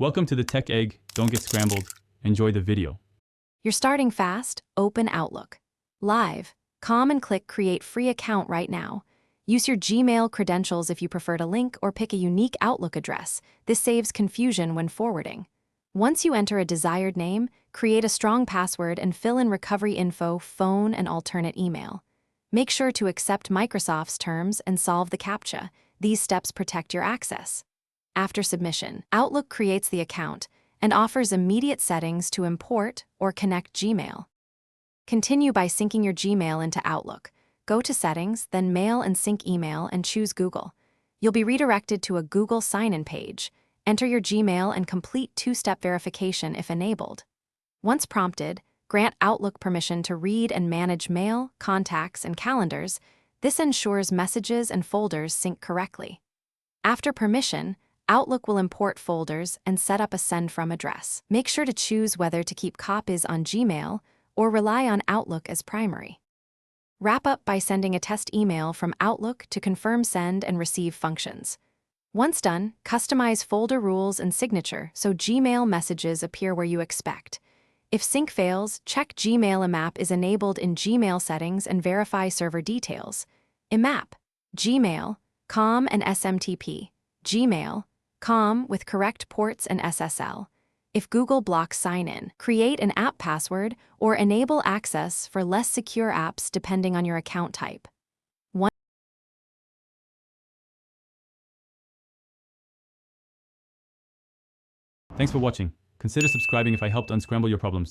Welcome to the Tech Egg. Don't get scrambled. Enjoy the video. You're starting fast? Open Outlook. Live. And click Create Free Account right now. Use your Gmail credentials if you prefer to link or pick a unique Outlook address. This saves confusion when forwarding. Once you enter a desired name, create a strong password and fill in recovery info, phone, and alternate email. Make sure to accept Microsoft's terms and solve the CAPTCHA. These steps protect your access. After submission, Outlook creates the account and offers immediate settings to import or connect Gmail. Continue by syncing your Gmail into Outlook. Go to Settings, then Mail and Sync Email, and choose Google. You'll be redirected to a Google sign-in page. Enter your Gmail and complete two-step verification if enabled. Once prompted, grant Outlook permission to read and manage mail, contacts, and calendars. This ensures messages and folders sync correctly. After permission, Outlook will import folders and set up a send from address. Make sure to choose whether to keep copies on Gmail or rely on Outlook as primary. Wrap up by sending a test email from Outlook to confirm send and receive functions. Once done, customize folder rules and signature so Gmail messages appear where you expect. If sync fails, check Gmail IMAP is enabled in Gmail settings and verify server details. IMAP, Gmail, COM and SMTP, Gmail, COM with correct ports and SSL. If Google blocks sign-in, create an app password or enable access for less secure apps depending on your account type. Thanks for watching. Consider subscribing if I helped unscramble your problems.